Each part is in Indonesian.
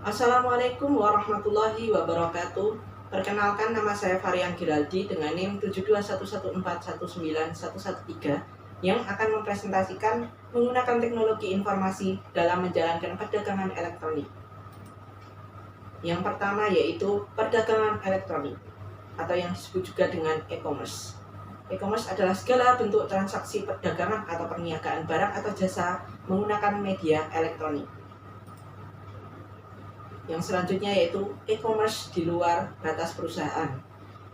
Assalamualaikum warahmatullahi wabarakatuh. Perkenalkan, nama saya Varian Giraldi dengan NIM 7211419113 yang akan mempresentasikan menggunakan teknologi informasi dalam menjalankan perdagangan elektronik. Yang pertama yaitu perdagangan elektronik atau yang disebut juga dengan e-commerce. E-commerce adalah segala bentuk transaksi perdagangan atau perniagaan barang atau jasa menggunakan media elektronik. Yang selanjutnya yaitu e-commerce di luar batas perusahaan.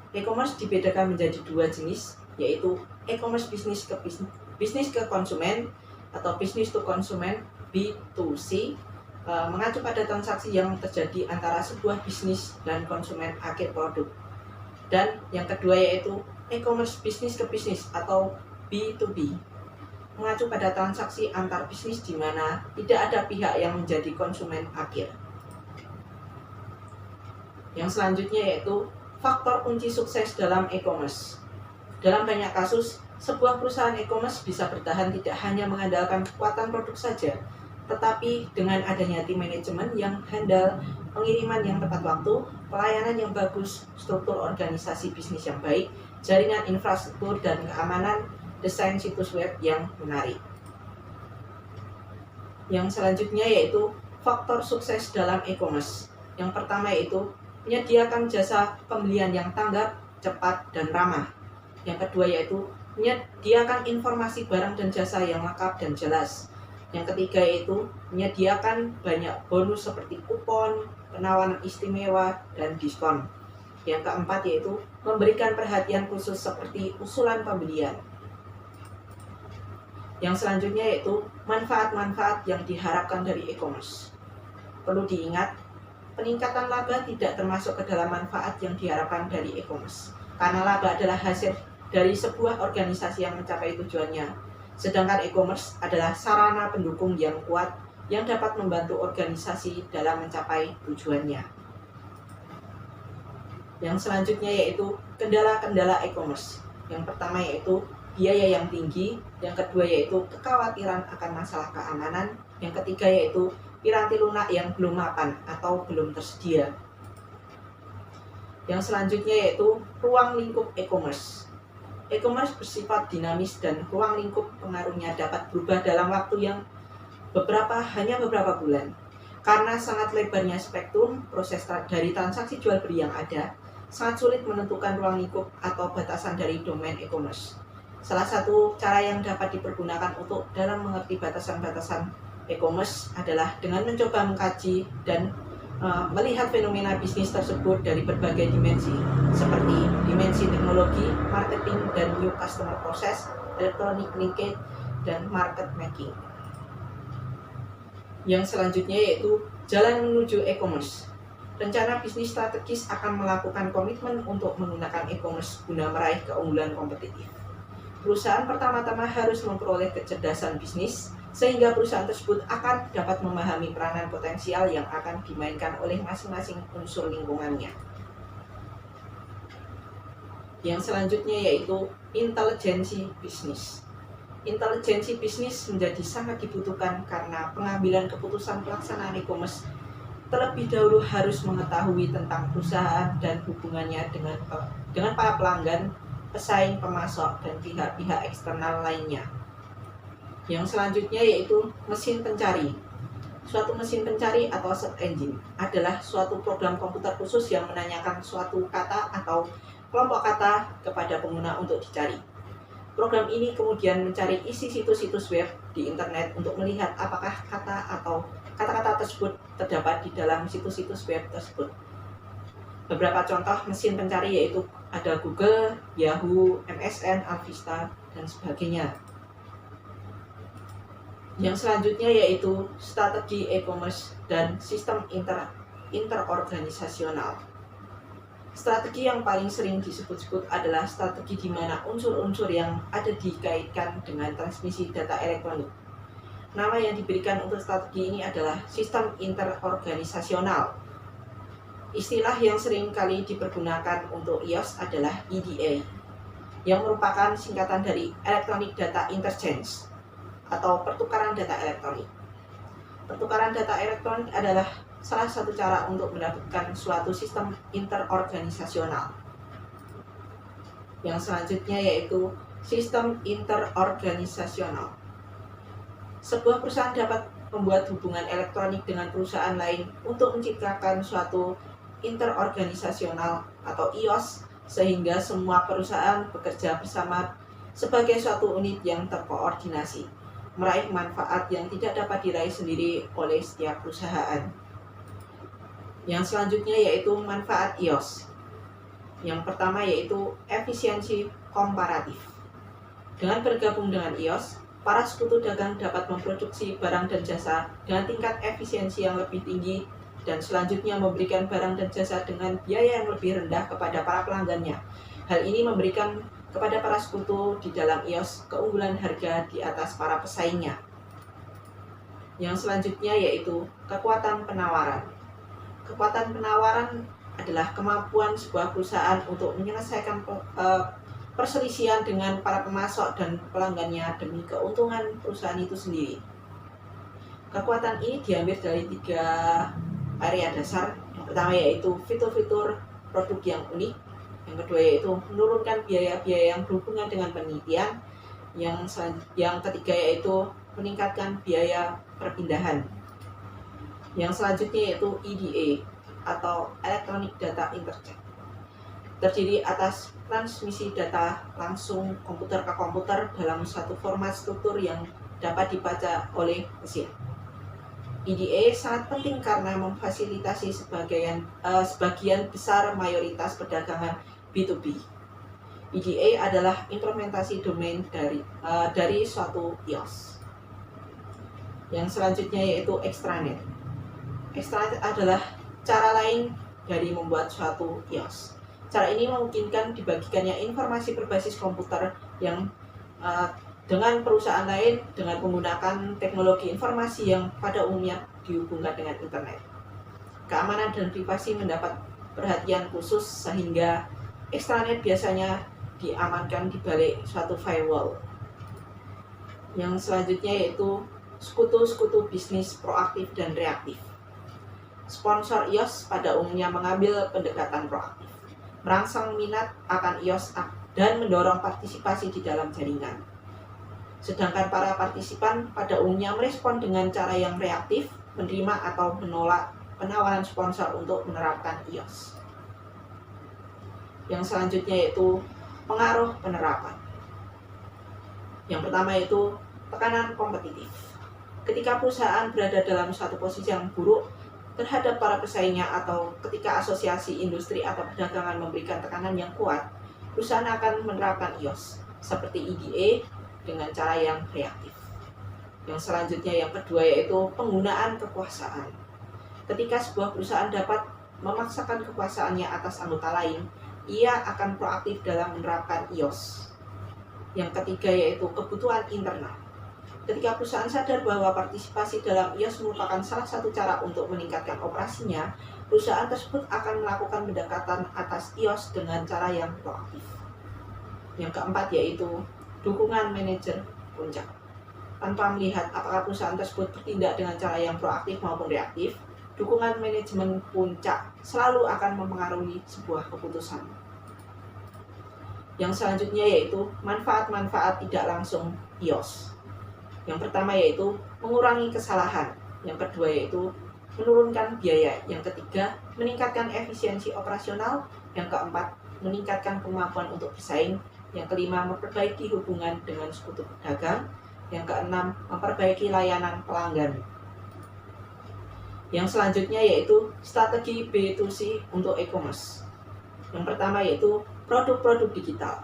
E-commerce dibedakan menjadi dua jenis, yaitu e-commerce bisnis ke konsumen atau business to consumer B2C, mengacu pada transaksi yang terjadi antara sebuah bisnis dan konsumen akhir produk. Dan yang kedua yaitu e-commerce bisnis ke bisnis atau B2B, mengacu pada transaksi antar bisnis di mana tidak ada pihak yang menjadi konsumen akhir. Yang selanjutnya yaitu faktor kunci sukses dalam e-commerce. Dalam banyak kasus, sebuah perusahaan e-commerce bisa bertahan tidak hanya mengandalkan kekuatan produk saja, tetapi dengan adanya tim manajemen yang handal, pengiriman yang tepat waktu, pelayanan yang bagus, struktur organisasi bisnis yang baik, jaringan infrastruktur dan keamanan, desain situs web yang menarik. Yang selanjutnya yaitu faktor sukses dalam e-commerce. Yang pertama yaitu menyediakan jasa pembelian yang tanggap, cepat, dan ramah. Yang kedua yaitu menyediakan informasi barang dan jasa yang lengkap dan jelas. Yang ketiga yaitu menyediakan banyak bonus seperti kupon, penawaran istimewa, dan diskon. Yang keempat yaitu memberikan perhatian khusus seperti usulan pembelian. Yang selanjutnya yaitu manfaat-manfaat yang diharapkan dari e-commerce. Perlu diingat, peningkatan laba tidak termasuk ke dalam manfaat yang diharapkan dari e-commerce, karena laba adalah hasil dari sebuah organisasi yang mencapai tujuannya, sedangkan e-commerce adalah sarana pendukung yang kuat yang dapat membantu organisasi dalam mencapai tujuannya. Yang selanjutnya yaitu kendala-kendala e-commerce. Yang pertama yaitu biaya yang tinggi, yang kedua yaitu kekhawatiran akan masalah keamanan, yang ketiga yaitu piranti lunak yang belum mapan atau belum tersedia. Yang selanjutnya yaitu ruang lingkup e-commerce. E-commerce bersifat dinamis dan ruang lingkup pengaruhnya dapat berubah dalam waktu yang hanya beberapa bulan. Karena sangat lebarnya spektrum proses dari transaksi jual beli yang ada, sangat sulit menentukan ruang lingkup atau batasan dari domain e-commerce. Salah satu cara yang dapat dipergunakan untuk dalam mengerti batasan-batasan e-commerce adalah dengan mencoba mengkaji dan melihat fenomena bisnis tersebut dari berbagai dimensi, seperti dimensi teknologi, marketing, dan new customer process, electronic linkage, dan market making. Yang selanjutnya yaitu jalan menuju e-commerce. Rencana bisnis strategis akan melakukan komitmen untuk menggunakan e-commerce guna meraih keunggulan kompetitif. Perusahaan pertama-tama harus memperoleh kecerdasan bisnis, sehingga perusahaan tersebut akan dapat memahami peranan potensial yang akan dimainkan oleh masing-masing unsur lingkungannya. Yang selanjutnya yaitu intelijensi bisnis. Intelijensi bisnis menjadi sangat dibutuhkan karena pengambilan keputusan pelaksanaan e-commerce terlebih dahulu harus mengetahui tentang perusahaan dan hubungannya dengan para pelanggan, pesaing, pemasok, dan pihak-pihak eksternal lainnya. Yang selanjutnya yaitu mesin pencari. Suatu mesin pencari atau search engine adalah suatu program komputer khusus yang menanyakan suatu kata atau kelompok kata kepada pengguna untuk dicari. Program ini kemudian mencari isi situs-situs web di internet untuk melihat apakah kata atau kata-kata tersebut terdapat di dalam situs-situs web tersebut. Beberapa contoh mesin pencari yaitu ada Google, Yahoo, MSN, Alvista, dan sebagainya. Yang selanjutnya yaitu strategi e-commerce dan sistem interorganisasional. Strategi yang paling sering disebut-sebut adalah strategi di mana unsur-unsur yang ada dikaitkan dengan transmisi data elektronik. Nama yang diberikan untuk strategi ini adalah sistem interorganisasional. Istilah yang sering kali dipergunakan untuk IOS adalah EDA, yang merupakan singkatan dari Electronic Data Interchange atau pertukaran data elektronik. Pertukaran data elektronik adalah salah satu cara untuk mendapatkan suatu sistem interorganisasional. Yang selanjutnya yaitu sistem interorganisasional. Sebuah perusahaan dapat membuat hubungan elektronik dengan perusahaan lain untuk menciptakan suatu interorganisasional atau IOS, sehingga semua perusahaan bekerja bersama sebagai suatu unit yang terkoordinasi, meraih manfaat yang tidak dapat diraih sendiri oleh setiap perusahaan. Yang selanjutnya yaitu manfaat IOS. Yang pertama yaitu efisiensi komparatif. Dengan bergabung dengan IOS, para sekutu dagang dapat memproduksi barang dan jasa dengan tingkat efisiensi yang lebih tinggi dan selanjutnya memberikan barang dan jasa dengan biaya yang lebih rendah kepada para pelanggannya. Hal ini memberikan kepada para sekutu di dalam IOS keunggulan harga di atas para pesaingnya. Yang selanjutnya yaitu kekuatan penawaran. Kekuatan penawaran adalah kemampuan sebuah perusahaan untuk menyelesaikan perselisihan dengan para pemasok dan pelanggannya demi keuntungan perusahaan itu sendiri. Kekuatan ini diambil dari 3 area dasar. Yang pertama yaitu fitur-fitur produk yang unik. Yang kedua yaitu menurunkan biaya-biaya yang berhubungan dengan penelitian. Yang ketiga yaitu meningkatkan biaya perpindahan. Yang selanjutnya yaitu EDA atau Electronic Data Interchange. Terdiri atas transmisi data langsung komputer ke komputer dalam satu format struktur yang dapat dibaca oleh mesin. EDA sangat penting karena memfasilitasi sebagian besar mayoritas perdagangan B2B. EDA adalah implementasi domain dari suatu IOS. Yang selanjutnya yaitu extranet. Extranet adalah cara lain dari membuat suatu IOS. Cara ini memungkinkan dibagikannya informasi berbasis komputer yang dengan perusahaan lain dengan menggunakan teknologi informasi yang pada umumnya dihubungkan dengan internet. Keamanan dan privasi mendapat perhatian khusus sehingga extranet biasanya diamankan di balik suatu firewall. Yang selanjutnya yaitu sekutu-sekutu bisnis proaktif dan reaktif. Sponsor IOS pada umumnya mengambil pendekatan proaktif, merangsang minat akan IOS dan mendorong partisipasi di dalam jaringan. Sedangkan para partisipan pada umumnya merespon dengan cara yang reaktif, menerima atau menolak penawaran sponsor untuk menerapkan IOS. Yang selanjutnya yaitu pengaruh penerapan. Yang pertama yaitu tekanan kompetitif. Ketika perusahaan berada dalam suatu posisi yang buruk terhadap para pesaingnya atau ketika asosiasi industri atau perdagangan memberikan tekanan yang kuat, perusahaan akan menerapkan IOS seperti EDA dengan cara yang reaktif. Yang selanjutnya yang kedua yaitu penggunaan kekuasaan. Ketika sebuah perusahaan dapat memaksakan kekuasaannya atas anggota lain, ia akan proaktif dalam menerapkan IOS. Yang ketiga yaitu kebutuhan internal. Ketika perusahaan sadar bahwa partisipasi dalam IOS merupakan salah satu cara untuk meningkatkan operasinya, perusahaan tersebut akan melakukan pendekatan atas IOS dengan cara yang proaktif. Yang keempat yaitu dukungan manajer puncak. Tanpa melihat apakah perusahaan tersebut bertindak dengan cara yang proaktif maupun reaktif, dukungan manajemen puncak selalu akan mempengaruhi sebuah keputusan. Yang selanjutnya yaitu manfaat-manfaat tidak langsung IOS. Yang pertama yaitu mengurangi kesalahan. Yang kedua yaitu menurunkan biaya. Yang ketiga meningkatkan efisiensi operasional. Yang keempat meningkatkan kemampuan untuk bersaing. Yang kelima memperbaiki hubungan dengan sekutu pedagang. Yang keenam memperbaiki layanan pelanggan. Yang selanjutnya yaitu strategi B2C untuk e-commerce. Yang pertama yaitu produk-produk digital.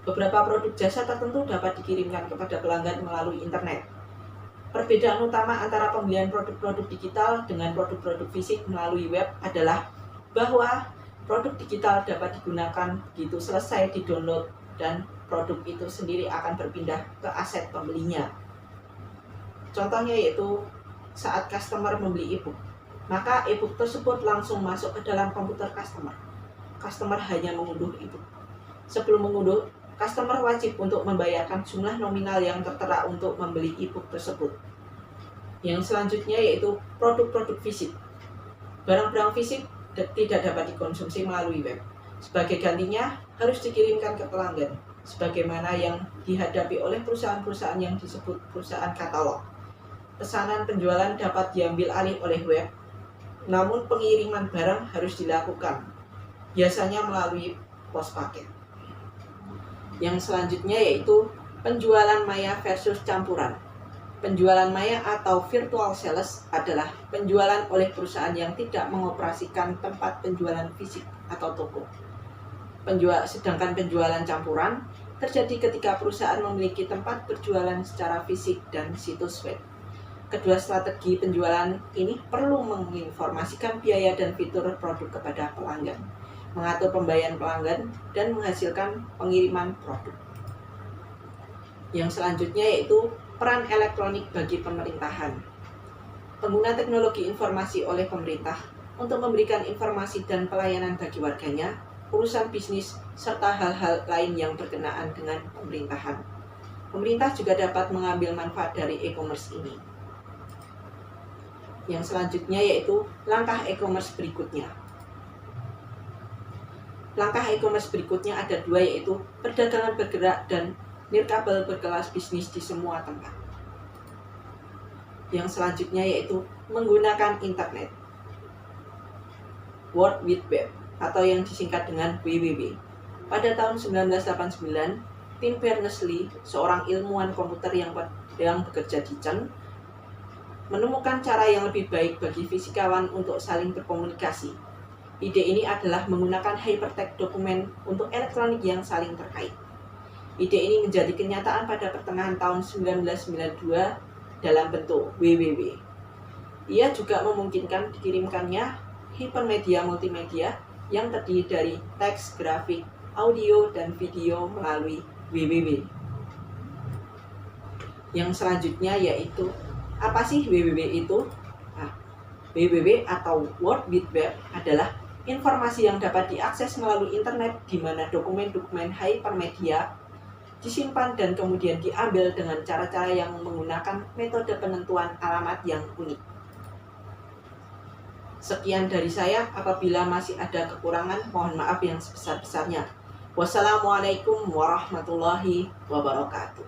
Beberapa produk jasa tertentu dapat dikirimkan kepada pelanggan melalui internet. Perbedaan utama antara pembelian produk-produk digital dengan produk-produk fisik melalui web adalah bahwa produk digital dapat digunakan begitu selesai di-download dan produk itu sendiri akan berpindah ke aset pembelinya. Contohnya yaitu saat customer membeli e-book, maka e-book tersebut langsung masuk ke dalam komputer customer. Customer hanya mengunduh e-book. Sebelum mengunduh, customer wajib untuk membayarkan jumlah nominal yang tertera untuk membeli e-book tersebut. Yang selanjutnya yaitu produk-produk fisik. Barang-barang fisik tidak dapat dikonsumsi melalui web. Sebagai gantinya, harus dikirimkan ke pelanggan, sebagaimana yang dihadapi oleh perusahaan-perusahaan yang disebut perusahaan katalog. Pesanan penjualan dapat diambil alih oleh web, namun pengiriman barang harus dilakukan, biasanya melalui pos paket. Yang selanjutnya yaitu penjualan maya versus campuran. Penjualan maya atau virtual sales adalah penjualan oleh perusahaan yang tidak mengoperasikan tempat penjualan fisik atau toko. Sedangkan penjualan campuran terjadi ketika perusahaan memiliki tempat berjualan secara fisik dan situs web. Kedua strategi penjualan ini perlu menginformasikan biaya dan fitur produk kepada pelanggan, mengatur pembayaran pelanggan, dan menghasilkan pengiriman produk. Yang selanjutnya yaitu peran elektronik bagi pemerintahan. Pengguna teknologi informasi oleh pemerintah untuk memberikan informasi dan pelayanan bagi warganya, urusan bisnis, serta hal-hal lain yang berkenaan dengan pemerintahan. Pemerintah juga dapat mengambil manfaat dari e-commerce ini. Yang selanjutnya yaitu langkah e-commerce berikutnya. Langkah e-commerce berikutnya ada dua, yaitu perdagangan bergerak dan nirkabel berkelas bisnis di semua tempat. Yang selanjutnya yaitu menggunakan internet, World Wide Web, atau yang disingkat dengan WWW. Pada tahun 1989, Tim Berners-Lee, seorang ilmuwan komputer yang bekerja di CERN, menemukan cara yang lebih baik bagi fisikawan untuk saling berkomunikasi. Ide ini adalah menggunakan hypertext dokumen untuk elektronik yang saling terkait. Ide ini menjadi kenyataan pada pertengahan tahun 1992 dalam bentuk WWW. Ia juga memungkinkan dikirimkannya hipermedia multimedia yang terdiri dari teks, grafik, audio, dan video melalui WWW. Yang selanjutnya yaitu, apa sih WWW itu? Nah, WWW atau World Wide Web adalah informasi yang dapat diakses melalui internet di mana dokumen-dokumen hypermedia disimpan dan kemudian diambil dengan cara-cara yang menggunakan metode penentuan alamat yang unik. Sekian dari saya, apabila masih ada kekurangan, mohon maaf yang sebesar-besarnya. Wassalamualaikum warahmatullahi wabarakatuh.